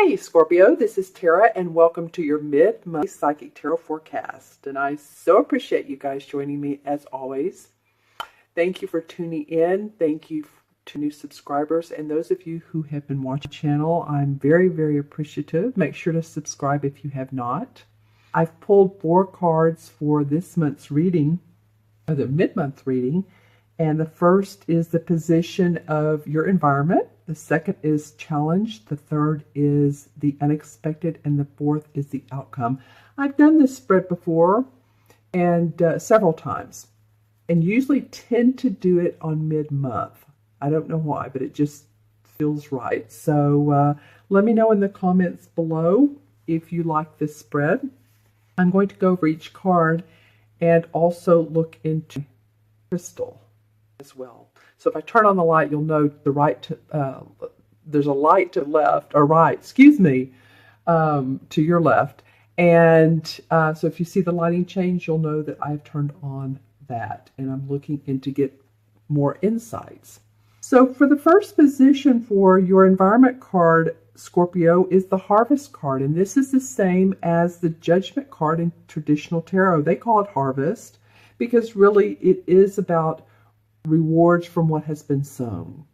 Hi, Scorpio. This is Tara, and welcome to your mid-month Psychic Tarot forecast. And I so appreciate you guys joining me as always. Thank you for tuning in. Thank you to new subscribers. And those of you who have been watching the channel, I'm very, very appreciative. Make sure to subscribe if you have not. I've pulled 4 cards for this month's reading, or the mid-month reading. And the first is the position of your environment. The second is challenge. The third is the unexpected. And the fourth is the outcome. I've done this spread before and several times, and usually tend to do it on mid-month. I don't know why, but it just feels right. So let me know in the comments below if you like this spread. I'm going to go over each card and also look into crystal as well. So if I turn on the light, you'll know there's a light to left, or right, excuse me, to your left. And so if you see the lighting change, you'll know that I've turned on that, and I'm looking in to get more insights. So for the first position for your environment card, Scorpio, is the Harvest card. And this is the same as the Judgment card in traditional tarot. They call it Harvest because really it is about rewards from what has been sown,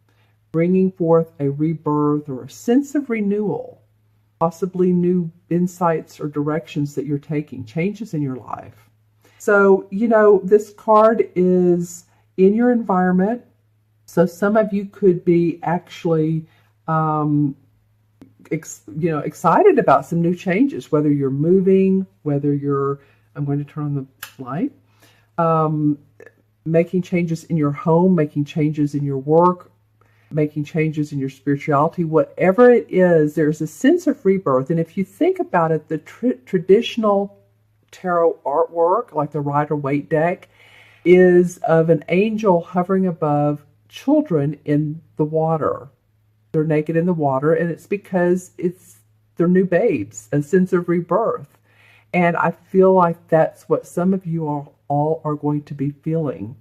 bringing forth a rebirth or a sense of renewal, possibly new insights or directions that you're taking, changes in your life. So, you know, this card is in your environment. So some of you could be actually, excited about some new changes, whether you're moving, whether you're, I'm going to turn on the light, making changes in your home, making changes in your work, making changes in your spirituality, whatever it is, there's a sense of rebirth. And if you think about it, the traditional tarot artwork, like the Rider-Waite deck, is of an angel hovering above children in the water. They're naked in the water, and it's because they're new babes, a sense of rebirth. And I feel like that's what some of you all are going to be feeling,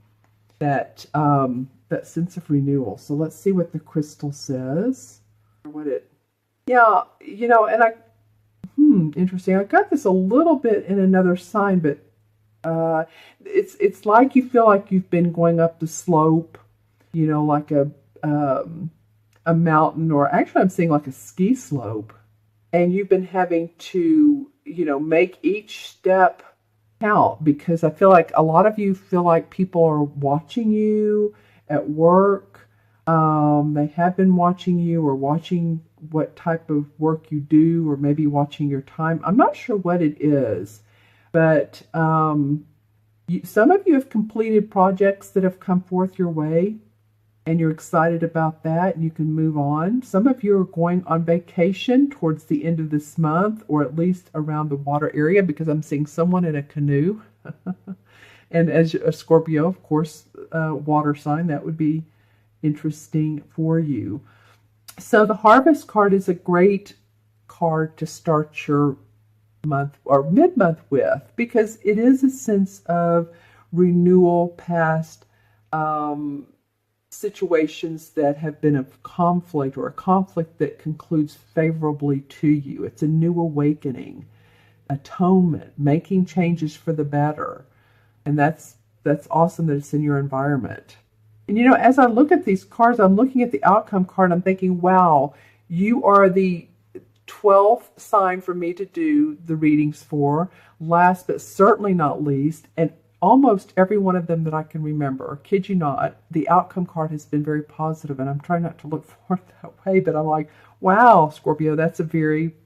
that sense of renewal. So let's see what the crystal says. Yeah, you know, and interesting. I got this a little bit in another sign, but it's like you feel like you've been going up the slope, you know, like a mountain, or actually I'm seeing like a ski slope, and you've been having to, you know, make each step count, because I feel like a lot of you feel like people are watching you at work. They have been watching you, or watching what type of work you do, or maybe watching your time. I'm not sure what it is, but some of you have completed projects that have come forth your way, and you're excited about that, and you can move on. Some of you are going on vacation towards the end of this month, or at least around the water area, because I'm seeing someone in a canoe. And as a Scorpio, of course, water sign, that would be interesting for you. So the Harvest card is a great card to start your month or mid-month with, because it is a sense of renewal past situations that have been of conflict, or a conflict that concludes favorably to you. It's a new awakening, atonement, making changes for the better. And that's awesome that it's in your environment. And you know, as I look at these cards, I'm looking at the outcome card, and I'm thinking, wow, you are the 12th sign for me to do the readings for. Last but certainly not least, and almost every one of them that I can remember, kid you not, the outcome card has been very positive, and I'm trying not to look for it that way, but I'm like, wow, Scorpio, that's a very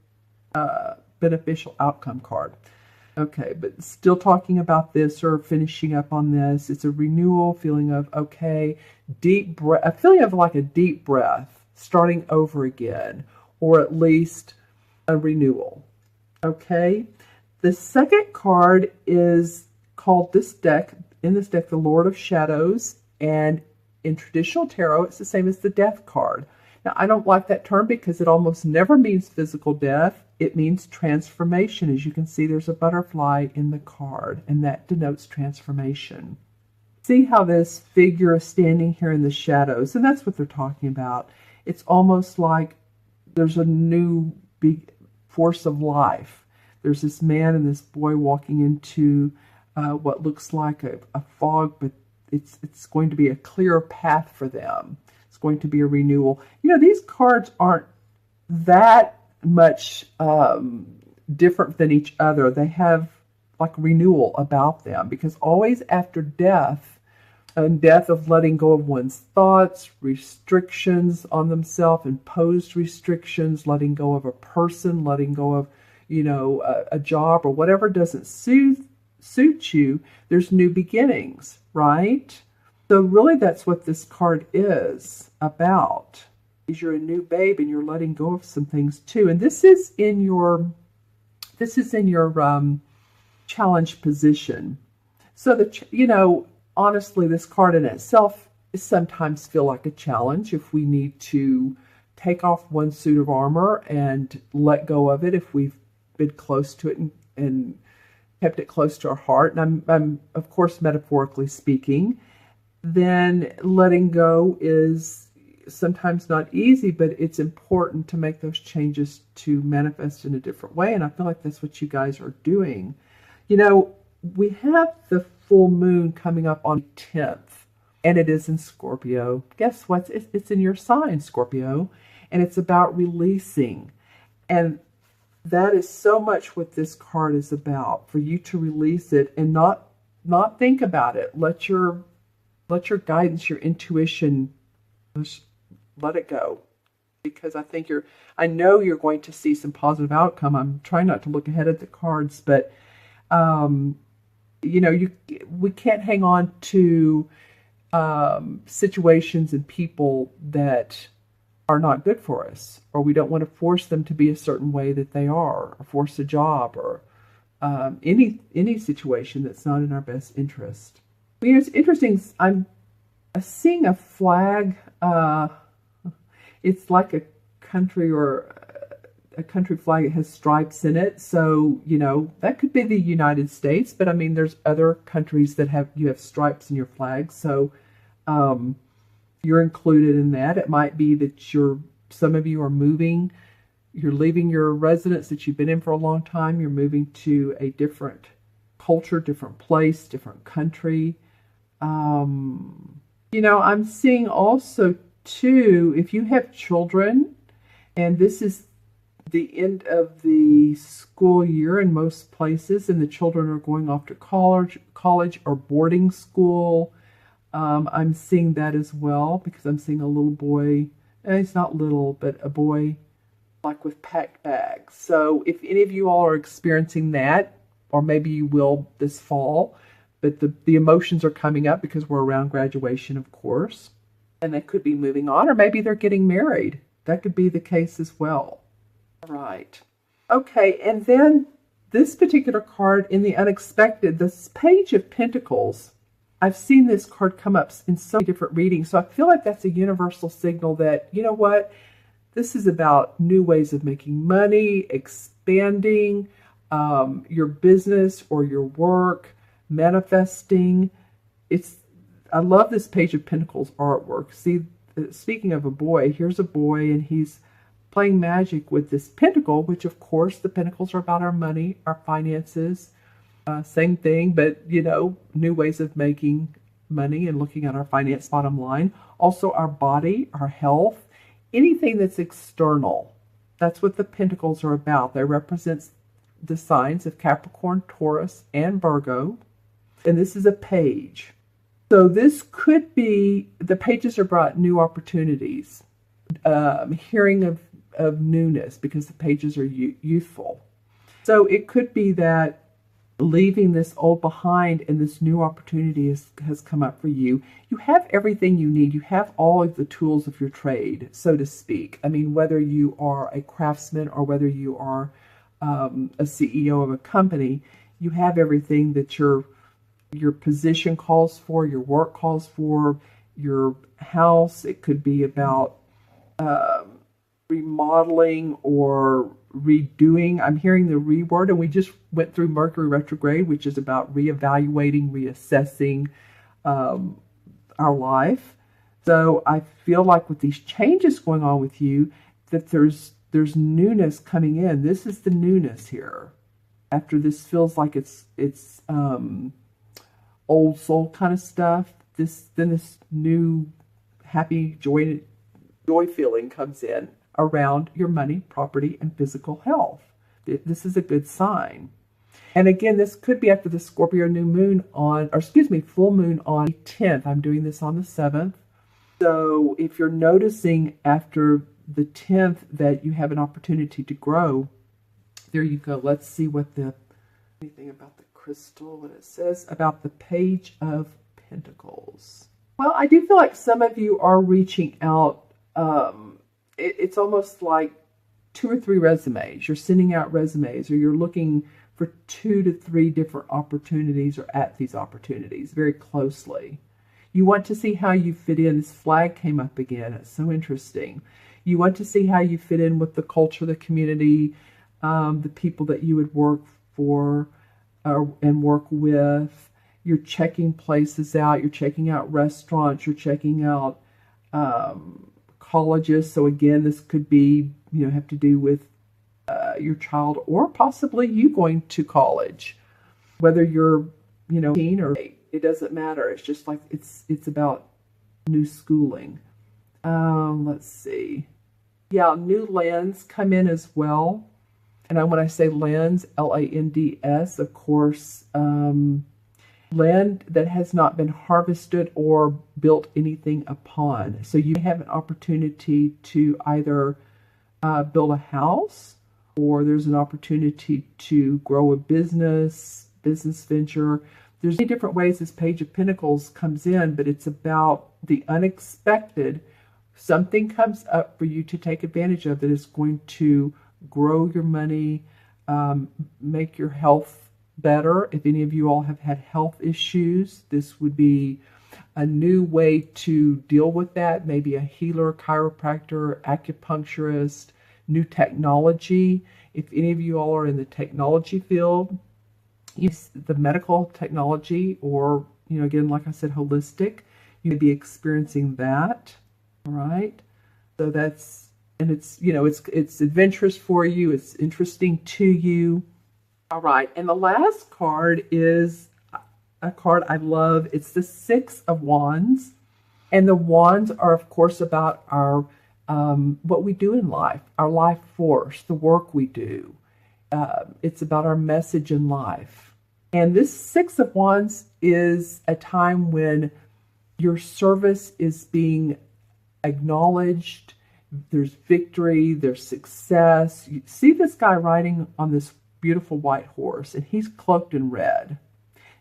beneficial outcome card. Okay, but still talking about this, or finishing up on this, it's a renewal, feeling of, okay, deep breath, a feeling of like a deep breath, starting over again, or at least a renewal. Okay, the second card is called in this deck, the Lord of Shadows, and in traditional tarot, it's the same as the Death card. Now, I don't like that term because it almost never means physical death. It means transformation. As you can see, there's a butterfly in the card, and that denotes transformation. See how this figure is standing here in the shadows, and that's what they're talking about. It's almost like there's a new big force of life. There's this man and this boy walking into what looks like a fog, but it's going to be a clear path for them. It's going to be a renewal. You know, these cards aren't that much different than each other. They have like renewal about them, because always after death, and death of letting go of one's thoughts, restrictions on themselves, imposed restrictions, letting go of a person, letting go of, you know, a job or whatever doesn't suit you, there's new beginnings, right? So really that's what this card is about. Is you're a new babe and you're letting go of some things too. And this is in your challenge position. So that, you know, honestly, this card in itself is sometimes feel like a challenge if we need to take off one suit of armor and let go of it if we've been close to it and kept it close to our heart. And I'm of course metaphorically speaking. Then letting go is sometimes not easy, but it's important to make those changes to manifest in a different way. And I feel like that's what you guys are doing. You know, we have the full moon coming up on the 10th, and it is in Scorpio. Guess what? It's in your sign, Scorpio, and it's about releasing. And that is so much what this card is about, for you to release it and not think about it. Let your guidance, your intuition, let it go. Because I know you're going to see some positive outcome. I'm trying not to look ahead at the cards, but you know, we can't hang on to situations and people that are not good for us, or we don't want to force them to be a certain way that they are, or force a job, or any situation that's not in our best interest. You know, it's interesting. I'm seeing a flag. It's like a country or a country flag. It has stripes in it. So, you know, that could be the United States, but I mean, there's other countries that you have stripes in your flag. So, you're included in that. It might be that some of you are moving, you're leaving your residence that you've been in for a long time. You're moving to a different culture, different place, different country. You know, I'm seeing also too, if you have children, and this is the end of the school year in most places, and the children are going off to college or boarding school. I'm seeing that as well, because I'm seeing a little boy, and he's not little, but a boy like with packed bags. So if any of you all are experiencing that, or maybe you will this fall, but the emotions are coming up because we're around graduation, of course, and they could be moving on, or maybe they're getting married. That could be the case as well. All right. Okay, and then this particular card in the unexpected, this Page of Pentacles. I've seen this card come up in so many different readings, so I feel like that's a universal signal that, you know what, this is about new ways of making money, expanding your business or your work, manifesting. I love this Page of Pentacles artwork. See, speaking of a boy, here's a boy, and he's playing magic with this pentacle, which of course the pentacles are about our money, our finances. Same thing, but, you know, new ways of making money and looking at our finance bottom line. Also our body, our health, anything that's external. That's what the pentacles are about. They represent the signs of Capricorn, Taurus, and Virgo. And this is a page. So this could be, the pages are about new opportunities, hearing of newness, because the pages are youthful. So it could be that leaving this old behind and this new opportunity has come up for you. You have everything you need. You have all of the tools of your trade, so to speak. I mean, whether you are a craftsman or whether you are a CEO of a company, you have everything that your position calls for, your work calls for, your house. It could be about remodeling or redoing. I'm hearing the re word, and we just went through Mercury retrograde, which is about reevaluating, reassessing our life. So I feel like with these changes going on with you, that there's there's newness coming in. This is the newness here. After this feels like it's old soul kind of stuff, then this new happy joy feeling comes in around your money, property, and physical health. This is a good sign. And again, this could be after the Scorpio full moon on the 10th. I'm doing this on the 7th. So if you're noticing after the 10th that you have an opportunity to grow, there you go. Let's see anything about the crystal, what it says about the Page of Pentacles. Well, I do feel like some of you are reaching out. It's almost like 2 or 3 resumes. You're sending out resumes, or you're looking for 2 to 3 different opportunities, or at these opportunities very closely. You want to see how you fit in. This flag came up again. It's so interesting. You want to see how you fit in with the culture, the community, the people that you would work for and work with. You're checking places out. You're checking out restaurants. You're checking out colleges. So again, this could be, have to do with your child, or possibly you going to college. Whether you're, teen or it doesn't matter. It's just like it's about new schooling. Let's see. Yeah, new lands come in as well. And when I say lands, lands, of course, land that has not been harvested or built anything upon. So you have an opportunity to either build a house, or there's an opportunity to grow a business venture. There's many different ways this Page of Pentacles comes in, but it's about the unexpected. Something comes up for you to take advantage of that is going to grow your money, make your health better. If any of you all have had health issues, this would be a new way to deal with that. Maybe a healer, chiropractor, acupuncturist, new technology. If any of you all are in the technology field, the medical technology, or, again, like I said, holistic, you may be experiencing that. All right. So it's adventurous for you. It's interesting to you. All right. And the last card is a card I love. It's the 6 of Wands. And the wands are, of course, about our what we do in life, our life force, the work we do. It's about our message in life. And this 6 of Wands is a time when your service is being acknowledged. There's victory, there's success. You see this guy riding on this beautiful white horse, and he's cloaked in red.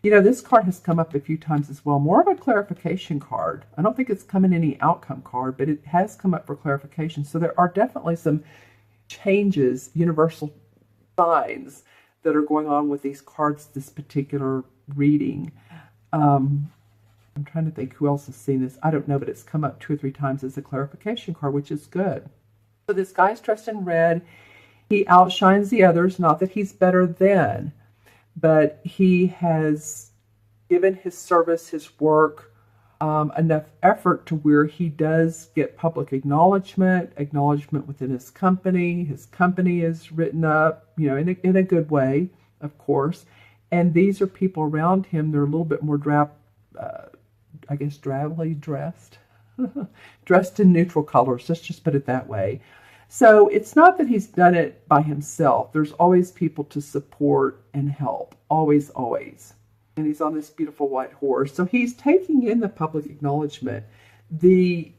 This card has come up a few times as well. More of a clarification card. I don't think it's come in any outcome card, but it has come up for clarification. So there are definitely some changes, universal signs that are going on with these cards, this particular reading. I'm trying to think who else has seen this. I don't know, but it's come up 2 or 3 times as a clarification card, which is good. So this guy's dressed in red. He outshines the others. Not that he's better than, but he has given his service, his work, enough effort to where he does get public acknowledgement within his company. His company is written up, in a good way, of course. And these are people around him. They're a little bit more drably dressed, dressed in neutral colors. Let's just put it that way. So it's not that he's done it by himself. There's always people to support and help. Always, always. And he's on this beautiful white horse. So he's taking in the public acknowledgement. The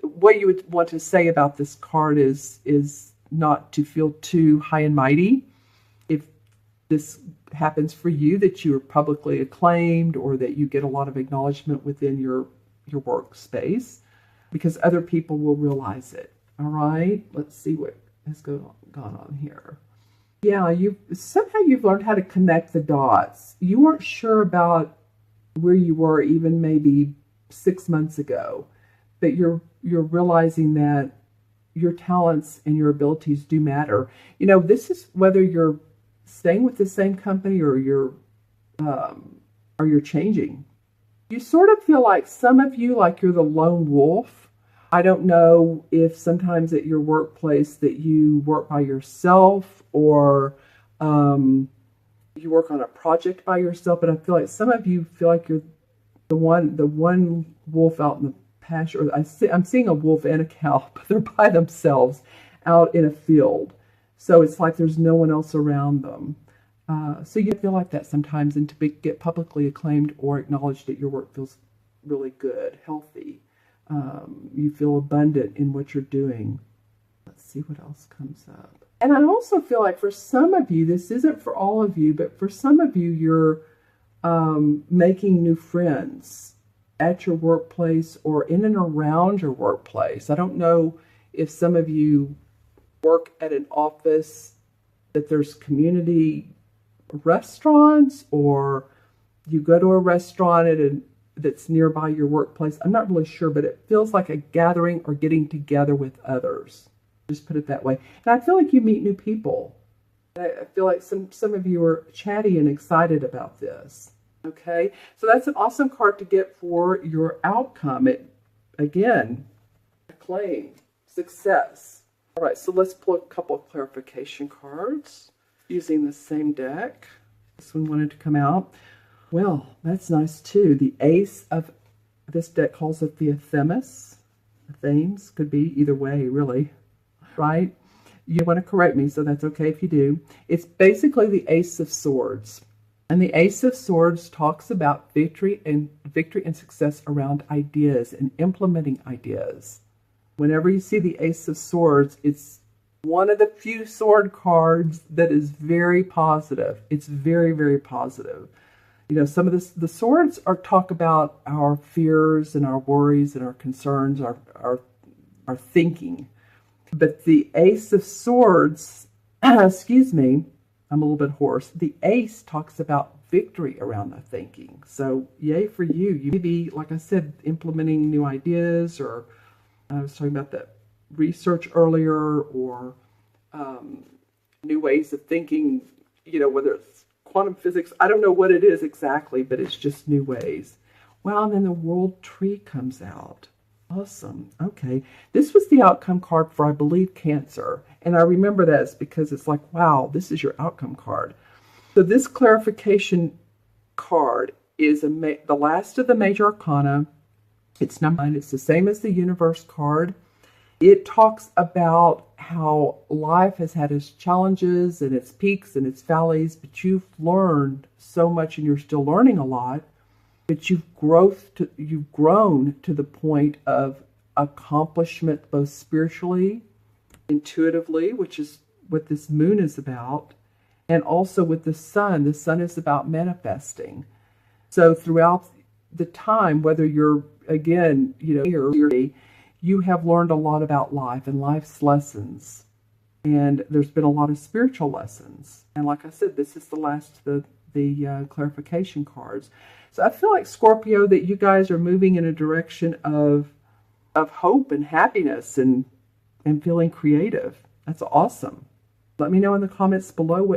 what you would want to say about this card is not to feel too high and mighty. If this happens for you, that you're publicly acclaimed, or that you get a lot of acknowledgement within your workspace, because other people will realize it. All right, let's see what has gone on here. Yeah, you've learned how to connect the dots. You weren't sure about where you were even maybe 6 months ago, but you're realizing that your talents and your abilities do matter. This is whether you're staying with the same company or you're changing. You sort of feel like some of you, like you're the lone wolf. I don't know if sometimes at your workplace that you work by yourself, or you work on a project by yourself, but I feel like some of you feel like you're the one wolf out in the pasture. I'm seeing a wolf and a cow, but they're by themselves out in a field. So it's like there's no one else around them. So you feel like that sometimes, and get publicly acclaimed or acknowledged at your work feels really good, healthy. You feel abundant in what you're doing. Let's see what else comes up. And I also feel like for some of you, this isn't for all of you, but for some of you, you're making new friends at your workplace or in and around your workplace. I don't know if some of you work at an office that there's community restaurants, or you go to a restaurant that's nearby your workplace. I'm not really sure, but it feels like a gathering or getting together with others. Just put it that way. And I feel like you meet new people. I feel like some of you are chatty and excited about this. Okay, so that's an awesome card to get for your outcome. Again, acclaim, success. All right, so let's pull a couple of clarification cards using the same deck. This one wanted to come out. Well, that's nice too. The ace of this deck calls it the Themis. The themes could be either way, really, right? You want to correct me, so that's okay if you do. It's basically the Ace of Swords. And the Ace of Swords talks about victory and success around ideas and implementing ideas. Whenever you see the Ace of Swords, it's one of the few sword cards that is very positive. It's very, very positive. You know, some of the swords talk about our fears and our worries and our concerns, our thinking. But the Ace of Swords, excuse me, I'm a little bit hoarse. The Ace talks about victory around the thinking. So yay for you. You may be, like I said, implementing new ideas, or I was talking about that research earlier, or new ways of thinking, you know, whether it's quantum physics. I don't know what it is exactly, but it's just new ways. Well, and then the World Tree comes out. Awesome. Okay. This was the outcome card for, I believe, Cancer. And I remember that because it's like, wow, this is your outcome card. So this clarification card is the last of the major arcana. It's number 9. It's the same as the universe card. It talks about how life has had its challenges and its peaks and its valleys, but you've learned so much and you're still learning a lot. But you've grown to the point of accomplishment, both spiritually, intuitively, which is what this moon is about, and also with the sun. The sun is about manifesting. So throughout the time, whether you're, again, you know, here, you have learned a lot about life and life's lessons. And there's been a lot of spiritual lessons. And like I said, this is the last of the clarification cards. So I feel like, Scorpio, that you guys are moving in a direction of hope and happiness and feeling creative. That's awesome. Let me know in the comments below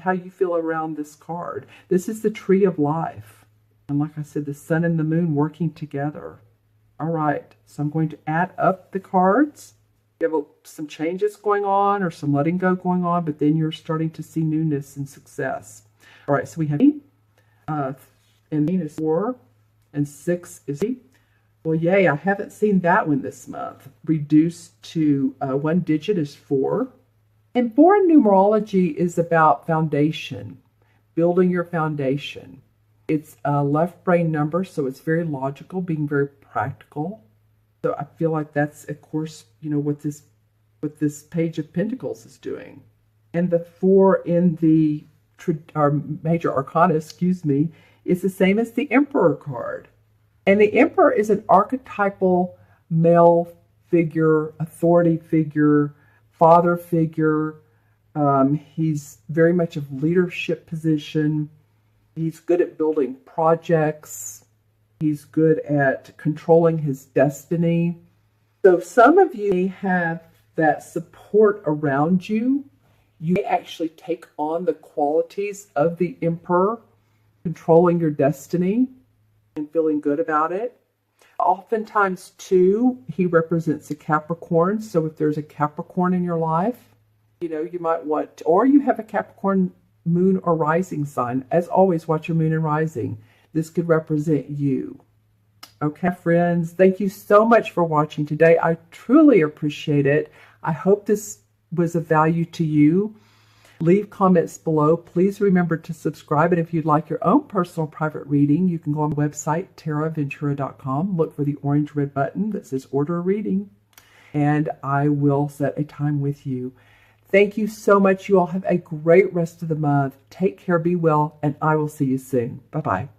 how you feel around this card. This is the Tree of Life. And like I said, the sun and the moon working together. All right, so I'm going to add up the cards. You have some changes going on or some letting go going on, but then you're starting to see newness and success. All right, so we have and Venus 4 and 6 is 8. Well, yay, I haven't seen that one this month. Reduced to one digit is 4. And 4 in numerology is about foundation, building your foundation. It's a left brain number, so it's very logical, being very practical. So I feel like that's, of course, you know, what this Page of Pentacles is doing. And the 4 in the major arcana, is the same as the Emperor card. And the Emperor is an archetypal male figure, authority figure, father figure. He's very much of leadership position. He's good at building projects. He's good at controlling his destiny. So some of you may have that support around you. You may actually take on the qualities of the Emperor, controlling your destiny and feeling good about it. Oftentimes, too, he represents a Capricorn. So if there's a Capricorn in your life, you might want, or you have a Capricorn moon or rising sign. As always, watch your moon and rising. This could represent you. Okay, friends, thank you so much for watching today. I truly appreciate it. I hope this was of value to you. Leave comments below. Please remember to subscribe. And if you'd like your own personal private reading, you can go on the website, taraventura.com. Look for the orange red button that says order a reading. And I will set a time with you. Thank you so much. You all have a great rest of the month. Take care, be well, and I will see you soon. Bye-bye.